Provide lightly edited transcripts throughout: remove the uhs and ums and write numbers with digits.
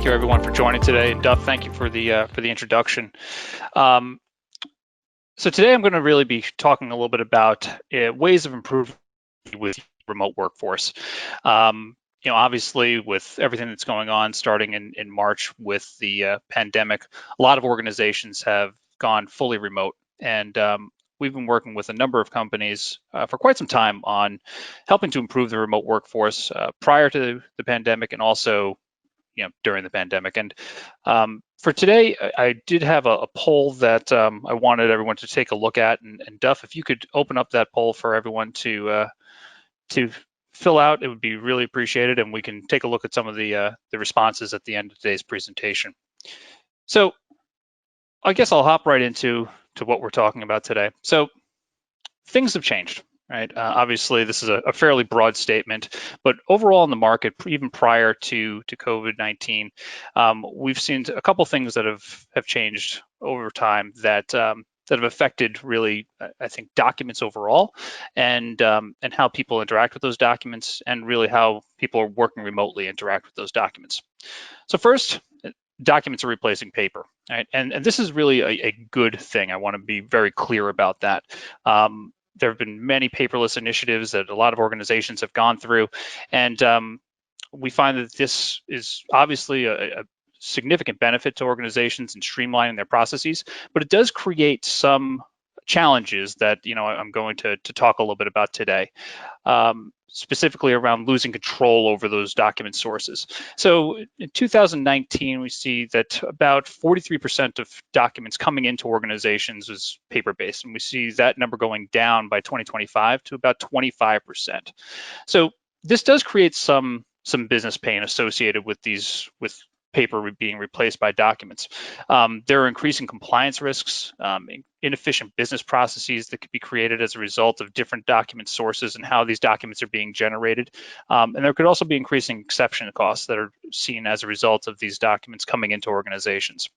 thank you everyone for joining today. And Duff, thank you for the introduction. So today I'm going to really be talking a little bit about ways of improving with remote workforce. Obviously with everything that's going on starting in March with the pandemic, a lot of organizations have gone fully remote, and we've been working with a number of companies for quite some time on helping to improve the remote workforce prior to the pandemic and also during the pandemic. And for today, I did have a poll that I wanted everyone to take a look at. And Duff, if you could open up that poll for everyone to fill out, it would be really appreciated. And we can take a look at some of the responses at the end of today's presentation. So I guess I'll hop right into what we're talking about today. So things have changed. Right. Obviously, this is a fairly broad statement, but overall in the market, even prior to COVID-19, we've seen a couple things that have changed over time that have affected really, I think, documents overall, and how people interact with those documents, and really how people are working remotely interact with those documents. So first, documents are replacing paper, right? And this is really a good thing. I want to be very clear about that. There have been many paperless initiatives that a lot of organizations have gone through, and we find that this is obviously a significant benefit to organizations in streamlining their processes, but it does create some challenges that I'm going to talk a little bit about today, specifically around losing control over those document sources. So in 2019, we see that about 43% of documents coming into organizations was paper-based, and we see that number going down by 2025 to about 25%. So this does create some business pain associated with paper being replaced by documents. There are increasing compliance risks, inefficient business processes that could be created as a result of different document sources and how these documents are being generated. And there could also be increasing exception costs that are seen as a result of these documents coming into organizations.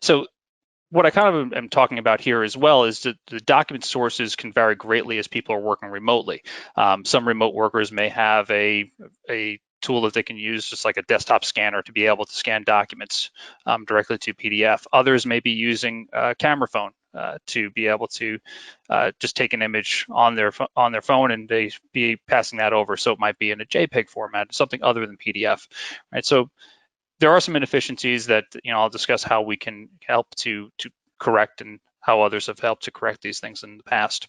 So what I kind of am talking about here as well is that the document sources can vary greatly as people are working remotely. Some remote workers may have a tool that they can use, just like a desktop scanner, to be able to scan documents directly to PDF. Others may be using a camera phone to be able to just take an image on their phone, and they be passing that over. So it might be in a JPEG format, something other than PDF, right? So there are some inefficiencies that I'll discuss how we can help to correct, and how others have helped to correct these things in the past.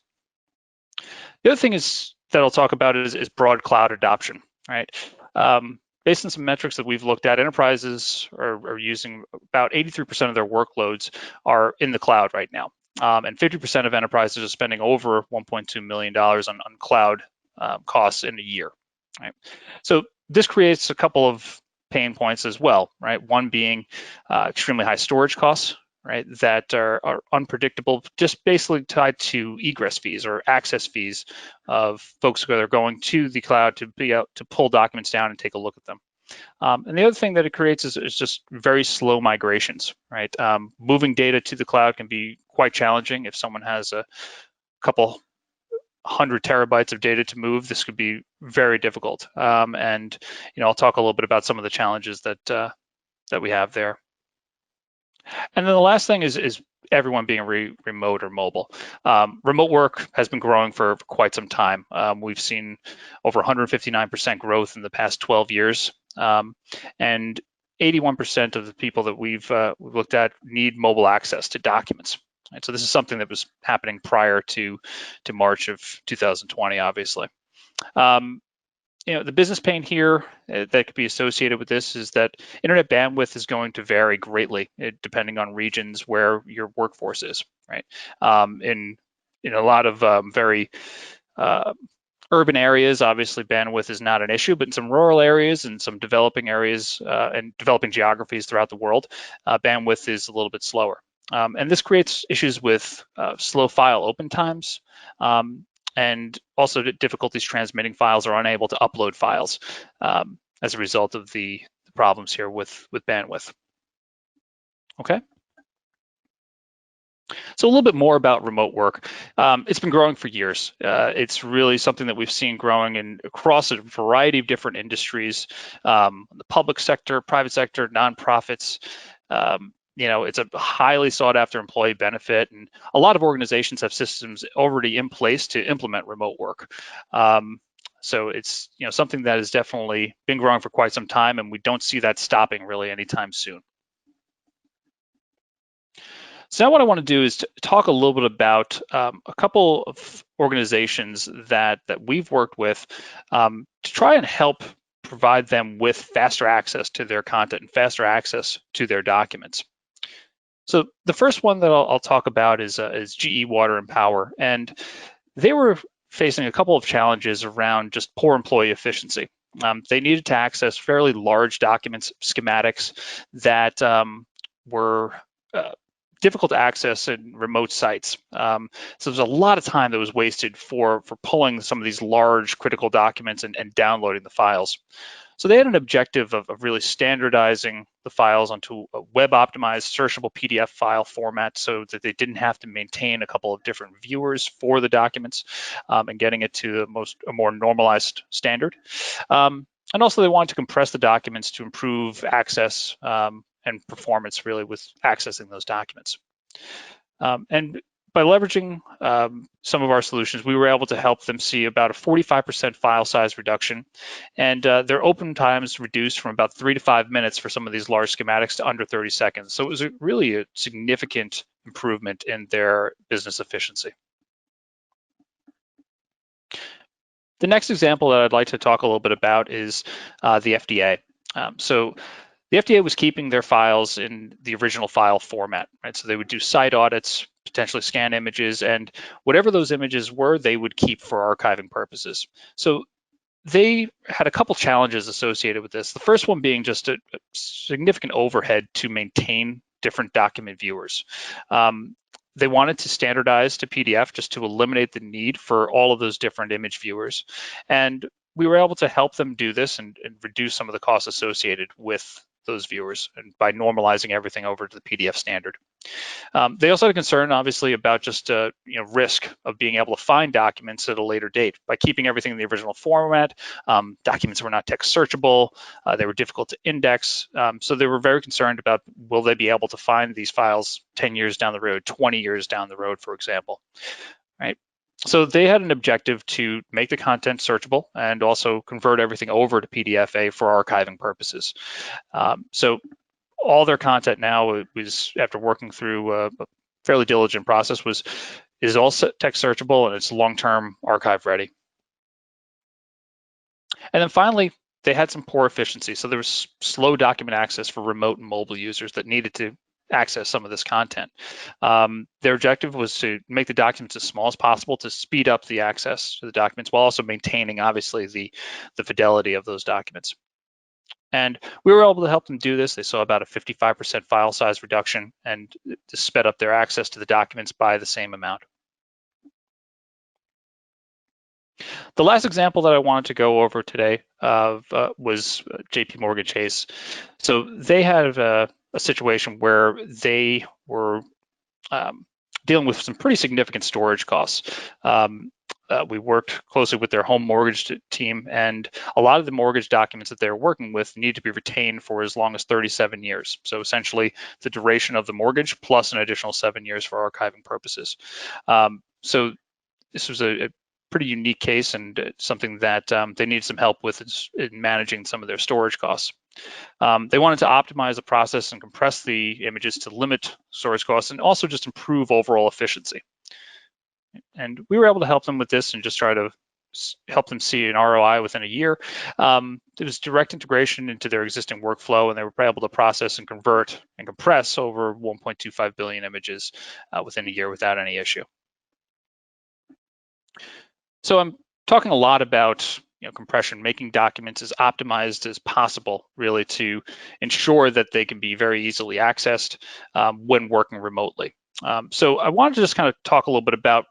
The other thing is that I'll talk about is broad cloud adoption, right? Based on some metrics that we've looked at, enterprises are using about 83% of their workloads are in the cloud right now. And 50% of enterprises are spending over $1.2 million on cloud costs in a year, right? So this creates a couple of pain points as well, right? One being extremely high storage costs, right, that are unpredictable, just basically tied to egress fees or access fees of folks who are going to the cloud to be able to pull documents down and take a look at them. And the other thing that it creates is just very slow migrations, right? Moving data to the cloud can be quite challenging. If someone has a couple 100 terabytes of data to move, this could be very difficult. And I'll talk a little bit about some of the challenges that we have there. And then the last thing is everyone being remote or mobile. Remote work has been growing for quite some time. We've seen over 159% growth in the past 12 years. And 81% of the people that we've looked at need mobile access to documents. Right? So this is something that was happening prior to March of 2020, obviously. The business pain here that could be associated with this is that internet bandwidth is going to vary greatly depending on regions where your workforce is, right? In a lot of very urban areas, obviously bandwidth is not an issue, but in some rural areas and some developing areas and developing geographies throughout the world, bandwidth is a little bit slower. And this creates issues with slow file open times, and also difficulties transmitting files, or unable to upload files as a result of the problems here with bandwidth. Okay. So a little bit more about remote work. It's been growing for years. It's really something that we've seen growing across a variety of different industries, the public sector, private sector, nonprofits. It's a highly sought after employee benefit, and a lot of organizations have systems already in place to implement remote work. So it's something that has definitely been growing for quite some time, and we don't see that stopping really anytime soon. So now what I want to do is to talk a little bit about a couple of organizations that we've worked with to try and help provide them with faster access to their content and faster access to their documents. So the first one that I'll talk about is GE Water and Power, and they were facing a couple of challenges around just poor employee efficiency. They needed to access fairly large documents, schematics that were difficult to access in remote sites. So there's a lot of time that was wasted for pulling some of these large critical documents and downloading the files. So they had an objective of really standardizing the files onto a web-optimized searchable PDF file format so that they didn't have to maintain a couple of different viewers for the documents and getting it to a more normalized standard. And also they wanted to compress the documents to improve access and performance really with accessing those documents. And by leveraging some of our solutions, we were able to help them see about a 45% file size reduction, and their open times reduced from about 3 to 5 minutes for some of these large schematics to under 30 seconds. So it was really a significant improvement in their business efficiency. The next example that I'd like to talk a little bit about is the FDA. So the FDA was keeping their files in the original file format, right? So they would do site audits, potentially scan images, and whatever those images were, they would keep for archiving purposes. So they had a couple challenges associated with this. The first one being just a significant overhead to maintain different document viewers. They wanted to standardize to PDF just to eliminate the need for all of those different image viewers. And we were able to help them do this and reduce some of the costs associated with those viewers and by normalizing everything over to the PDF standard. They also had a concern, obviously, about just risk of being able to find documents at a later date. By keeping everything in the original format, documents were not text searchable, they were difficult to index, so they were very concerned about will they be able to find these files 10 years down the road, 20 years down the road, for example, right? So they had an objective to make the content searchable and also convert everything over to PDFA for archiving purposes. So all their content now was, after working through a fairly diligent process, is all text searchable and it's long-term archive ready. And then finally, they had some poor efficiency. So there was slow document access for remote and mobile users that needed to access some of this content. Their objective was to make the documents as small as possible to speed up the access to the documents while also maintaining, obviously, the fidelity of those documents. And we were able to help them do this. They saw about a 55% file size reduction and this sped up their access to the documents by the same amount. The last example that I wanted to go over today was JP Morgan Chase. So they had a situation where they were dealing with some pretty significant storage costs. We worked closely with their home mortgage team, and a lot of the mortgage documents that they're working with need to be retained for as long as 37 years. So essentially the duration of the mortgage plus an additional 7 years for archiving purposes. So this was a pretty unique case and something that they needed some help with in managing some of their storage costs. They wanted to optimize the process and compress the images to limit storage costs and also just improve overall efficiency. And we were able to help them with this and just try to help them see an ROI within a year. It was direct integration into their existing workflow, and they were able to process and convert and compress over 1.25 billion images within a year without any issue. So I'm talking a lot about compression, making documents as optimized as possible, really, to ensure that they can be very easily accessed when working remotely. So I wanted to just kind of talk a little bit about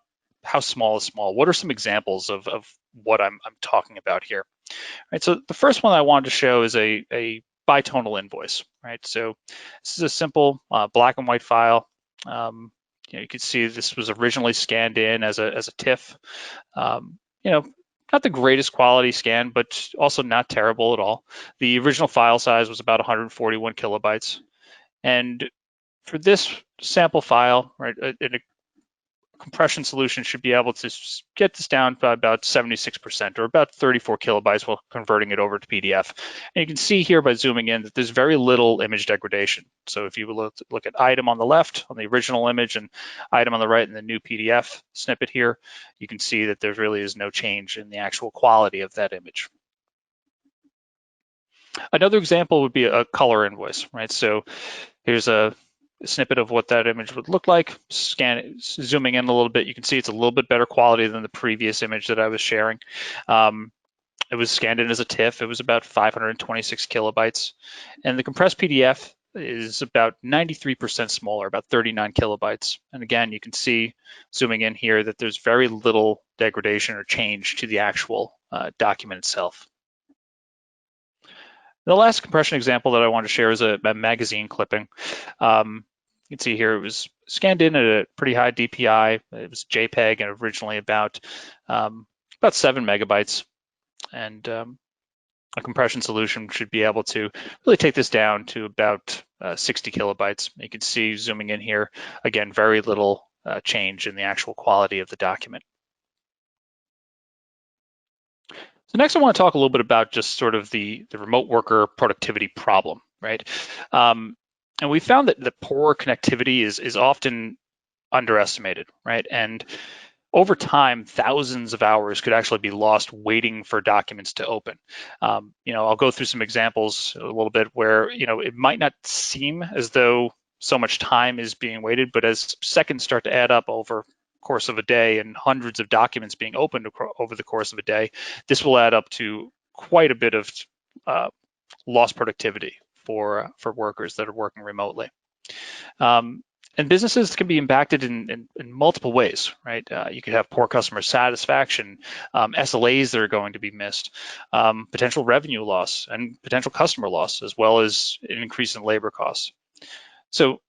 how small is small. What are some examples of what I'm talking about here? Right. So the first one I wanted to show is a bitonal invoice. Right. So this is a simple black and white file. You can see this was originally scanned in as a TIFF. You know, not the greatest quality scan, but also not terrible at all. The original file size was about 141 kilobytes. And for this sample file, right, in a compression solution should be able to get this down by about 76% or about 34 kilobytes while converting it over to PDF. And you can see here by zooming in that there's very little image degradation. So if you look at item on the left on the original image and item on the right in the new PDF snippet here, you can see that there really is no change in the actual quality of that image. Another example would be a color invoice, right? So here's a snippet of what that image would look like. Zooming in a little bit, you can see it's a little bit better quality than the previous image that I was sharing. It was scanned in as a TIFF. It was about 526 kilobytes. And the compressed PDF is about 93% smaller, about 39 kilobytes. And again, you can see, zooming in here, that there's very little degradation or change to the actual document itself. The last compression example that I want to share is a magazine clipping. You can see here it was scanned in at a pretty high DPI. It was JPEG and originally about 7 megabytes. And a compression solution should be able to really take this down to about 60 kilobytes. You can see, zooming in here, again, very little change in the actual quality of the document. So next I want to talk a little bit about just sort of the remote worker productivity problem, right? And we found that the poor connectivity is often underestimated, right? And over time, thousands of hours could actually be lost waiting for documents to open. I'll go through some examples a little bit where, it might not seem as though so much time is being waited, but as seconds start to add up over course of a day and hundreds of documents being opened over the course of a day, this will add up to quite a bit of lost productivity for workers that are working remotely. And businesses can be impacted in multiple ways, right? You could have poor customer satisfaction, SLAs that are going to be missed, potential revenue loss and potential customer loss, as well as an increase in labor costs. So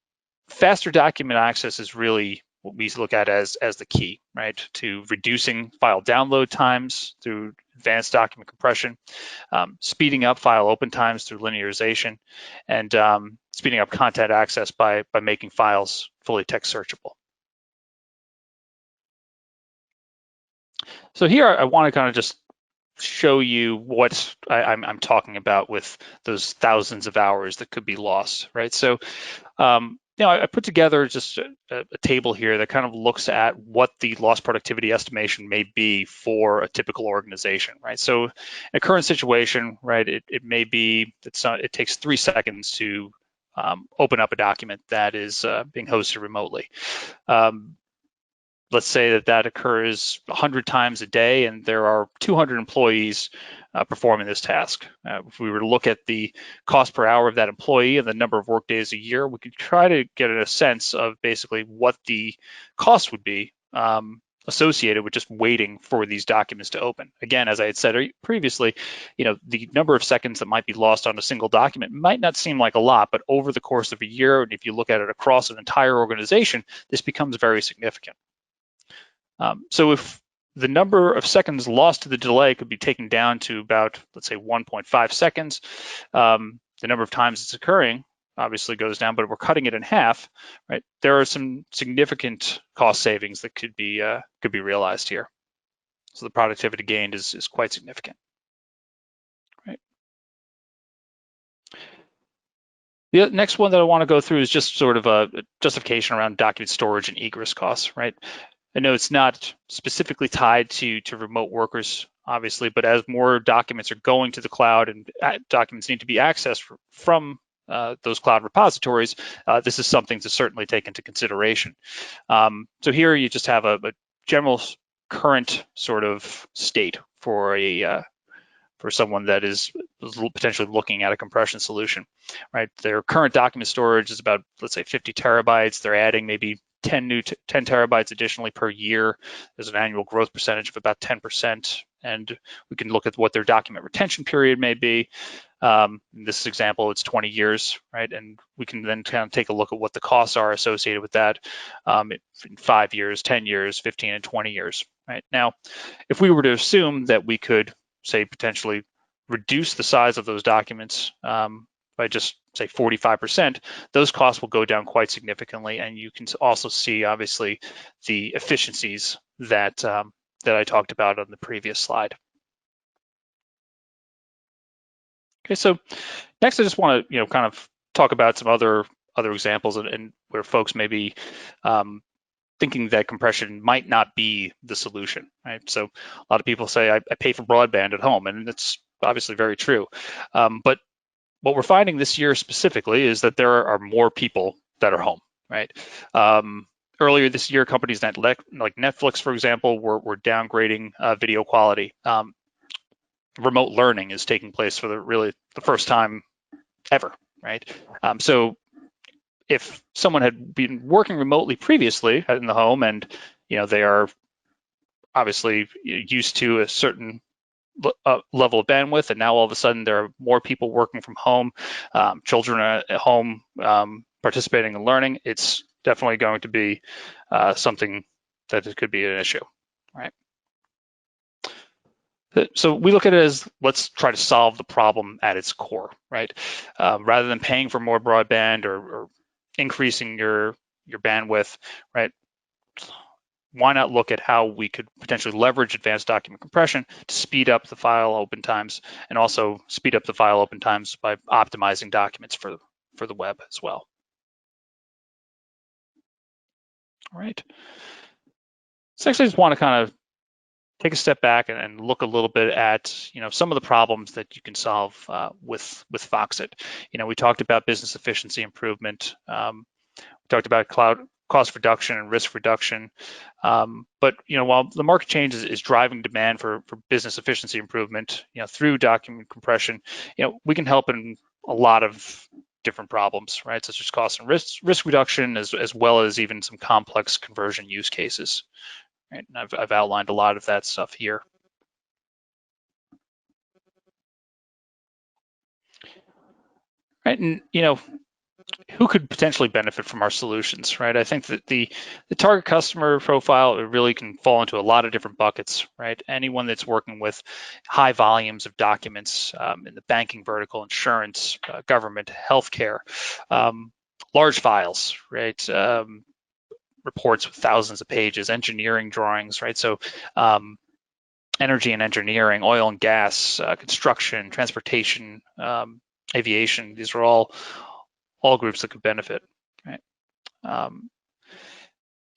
faster document access is really what we look at as the key, right? To reducing file download times through advanced document compression, speeding up file open times through linearization, and speeding up content access by making files fully text searchable. So here I want to kind of just show you what I'm talking about with those thousands of hours that could be lost, right? So I put together just a table here that kind of looks at what the lost productivity estimation may be for a typical organization, right? So in a current situation, right, it may be that it takes 3 seconds to open up a document that is being hosted remotely. Let's say that occurs 100 times a day and there are 200 employees performing this task. If we were to look at the cost per hour of that employee and the number of work days a year, we could try to get a sense of basically what the cost would be associated with just waiting for these documents to open. Again, as I had said previously, the number of seconds that might be lost on a single document might not seem like a lot, but over the course of a year, and if you look at it across an entire organization, this becomes very significant. So if the number of seconds lost to the delay could be taken down to about, let's say, 1.5 seconds, the number of times it's occurring obviously goes down, but if we're cutting it in half, right, there are some significant cost savings that could be realized here. So the productivity gained is quite significant, right? The next one that I want to go through is just sort of a justification around document storage and egress costs, right? I know it's not specifically tied to remote workers, obviously, but as more documents are going to the cloud and documents need to be accessed from those cloud repositories, this is something to certainly take into consideration. So here you just have a general current sort of state for someone that is potentially looking at a compression solution, right? Their current document storage is about, let's say, 50 terabytes. They're adding maybe 10 terabytes additionally per year. There's an annual growth percentage of about 10%, and we can look at what their document retention period may be. In this example, it's 20 years, right? And we can then kind of take a look at what the costs are associated with that in 5 years, 10 years, 15 and 20 years, right? Now, if we were to assume that we could, say, potentially reduce the size of those documents by just, say, 45%, those costs will go down quite significantly. And you can also see, obviously, the efficiencies that, that I talked about on the previous slide. Okay, so next I just want to, kind of talk about some other examples and where folks may be thinking that compression might not be the solution, right? So a lot of people say, I pay for broadband at home, and it's obviously very true. But what we're finding this year specifically is that there are more people that are home, right? Earlier this year, companies like Netflix, for example, were downgrading video quality. Remote learning is taking place for the first time ever, right? So if someone had been working remotely previously in the home and they are obviously used to a certain level of bandwidth, and now all of a sudden there are more people working from home, children are at home participating in learning, it's definitely going to be something that it could be an issue, right? So we look at it as, let's try to solve the problem at its core, right? Rather than paying for more broadband or increasing your bandwidth, right? Why not look at how we could potentially leverage advanced document compression to speed up the file open times, and also speed up the file open times by optimizing documents for the web as well. All right. So next I just want to kind of take a step back and look a little bit at some of the problems that you can solve with Foxit. We talked about business efficiency improvement. We talked about cloud cost reduction and risk reduction. But while the market change is driving demand for business efficiency improvement, through document compression, we can help in a lot of different problems, right? Such as cost and risk reduction, as well as even some complex conversion use cases. Right? And I've outlined a lot of that stuff here. Right, and who could potentially benefit from our solutions, right? I think that the target customer profile really can fall into a lot of different buckets, right? Anyone that's working with high volumes of documents in the banking vertical, insurance, government, healthcare, large files, right? Reports with thousands of pages, engineering drawings, right? So energy and engineering, oil and gas, construction, transportation, aviation, these are all groups that could benefit, right? And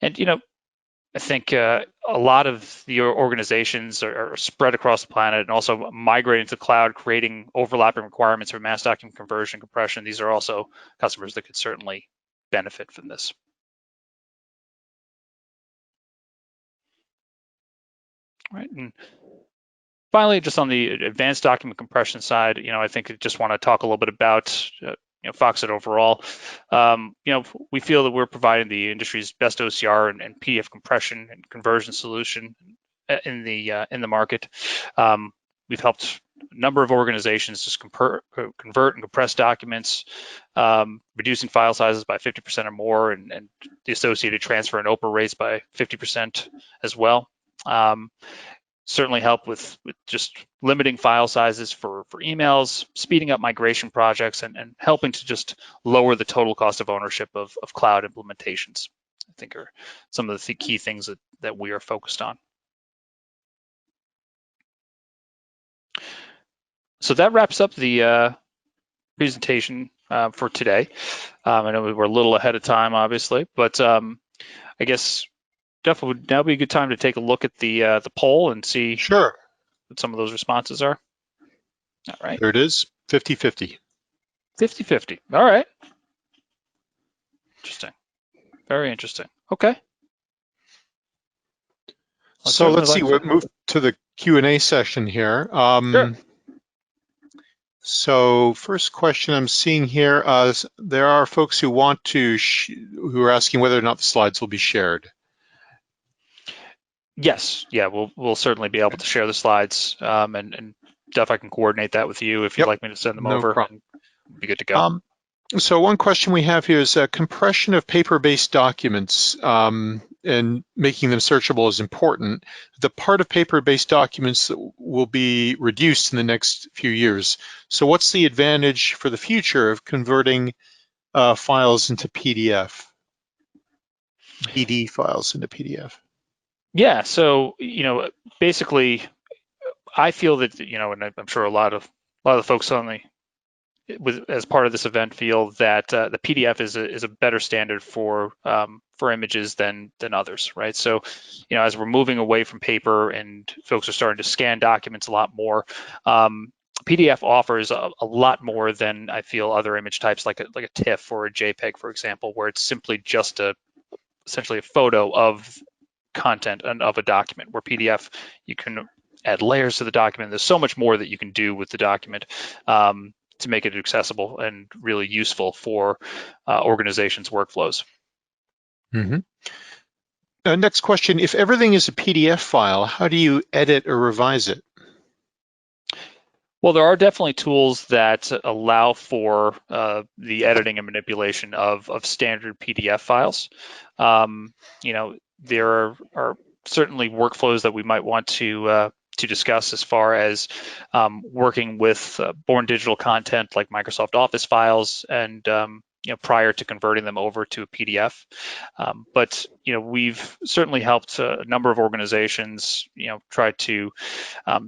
I think a lot of the organizations are spread across the planet and also migrating to the cloud, creating overlapping requirements for mass document conversion, compression. These are also customers that could certainly benefit from this. Right, and finally, just on the advanced document compression side, I think I just want to talk a little bit about Foxit overall. We feel that we're providing the industry's best OCR and PDF compression and conversion solution in the market. We've helped a number of organizations just convert and compress documents, reducing file sizes by 50% or more, and the associated transfer and open rates by 50% as well. Certainly help with just limiting file sizes for emails, speeding up migration projects, and helping to just lower the total cost of ownership of cloud implementations, I think are some of the key things that we are focused on. So that wraps up the presentation for today. I know we were a little ahead of time, obviously, but I guess Jeff, would now be a good time to take a look at the poll and see Sure what some of those responses are? All right. There it is, 50-50. 50-50. All right. Interesting. Very interesting. Okay. So let's see, we'll move to the Q&A session here. Sure. So first question I'm seeing here, there are folks who want to, who are asking whether or not the slides will be shared. Yes, yeah, we'll certainly be able to share the slides, and Jeff, I can coordinate that with you if you'd Yep, like me to send them no over, problem. and we'll be good to go. So one question we have here is compression of paper-based documents and making them searchable is important. The part of paper-based documents that will be reduced in the next few years. So what's the advantage for the future of converting files into PDF, BD files into PDF? Yeah, so basically, I feel that and I'm sure a lot of the folks on as part of this event feel that the PDF is a better standard for images than others, right? So, as we're moving away from paper and folks are starting to scan documents a lot more, PDF offers a lot more than I feel other image types like a TIFF or a JPEG, for example, where it's simply just essentially a photo of content and of a document. Where PDF, you can add layers to the document. There's so much more that you can do with the document to make it accessible and really useful for organizations' workflows. Mm-hmm. Next question, if everything is a PDF file, how do you edit or revise it? Well, there are definitely tools that allow for the editing and manipulation of standard PDF files. Um, there are certainly workflows that we might want to discuss as far as working with born digital content like Microsoft Office files and prior to converting them over to a PDF. But we've certainly helped a number of organizations try to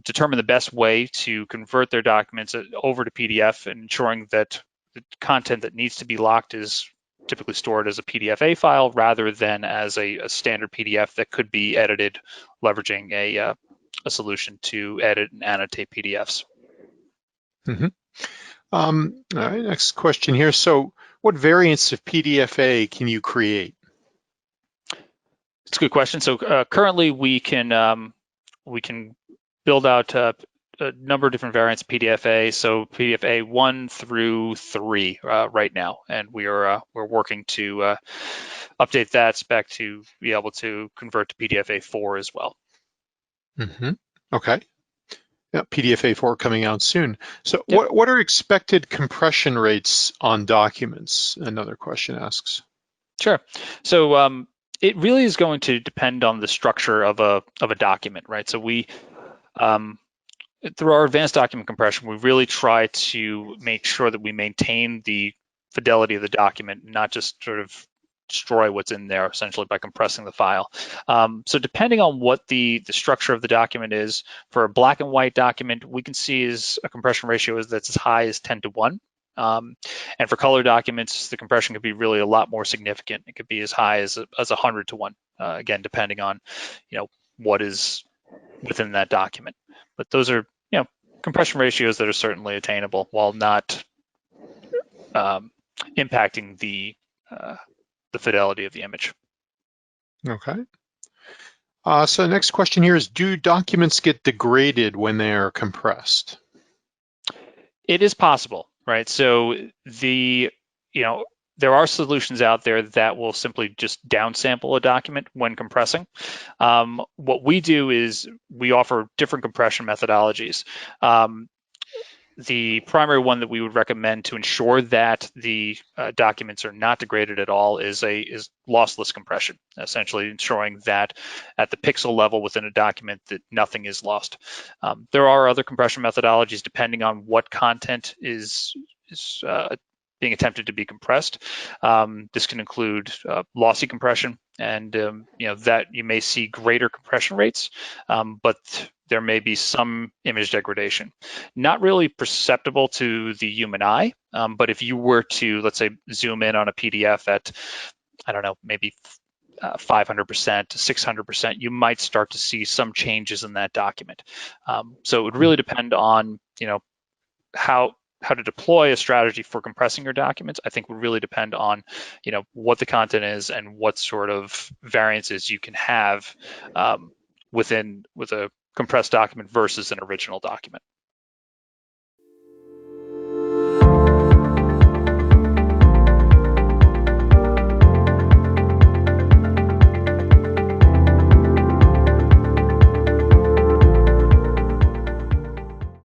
determine the best way to convert their documents over to PDF, and ensuring that the content that needs to be locked is typically stored as a PDF-A file rather than as a standard PDF that could be edited leveraging a solution to edit and annotate PDFs. Mm-hmm. All right, next question here. So what variants of PDF-A can you create? It's a good question. So currently we can build out a number of different variants of PDFA. So PDFA 1 through 3 right now, and we're working to update that spec to be able to convert to PDFA 4 as well. Mm-hmm. Okay. Yeah, PDFA 4 coming out soon. So Yep. what are expected compression rates on documents? Another question asks. Sure. So it really is going to depend on the structure of a document, right? So um, through our advanced document compression, we really try to make sure that we maintain the fidelity of the document, not just sort of destroy what's in there essentially by compressing the file. So depending on what the structure of the document is, for a black and white document, we can see is a compression ratio that's as high as 10 to 1. And for color documents, the compression could be really a lot more significant. It could be as high as 100 to 1, again, depending on what is within that document. But those are compression ratios that are certainly attainable while not impacting the fidelity of the image. Okay. So the next question here is, do documents get degraded when they are compressed? It is possible, right? So there are solutions out there that will simply just downsample a document when compressing. What we do is we offer different compression methodologies. The primary one that we would recommend to ensure that the documents are not degraded at all is lossless compression, essentially ensuring that at the pixel level within a document that nothing is lost. There are other compression methodologies depending on what content is being attempted to be compressed. This can include lossy compression, and that you may see greater compression rates, but there may be some image degradation. Not really perceptible to the human eye, but if you were to, let's say, zoom in on a PDF at, I don't know, maybe 500% to 600%, you might start to see some changes in that document. So it would really depend on, how to deploy a strategy for compressing your documents. I think would really depend on, what the content is and what sort of variances you can have with a compressed document versus an original document.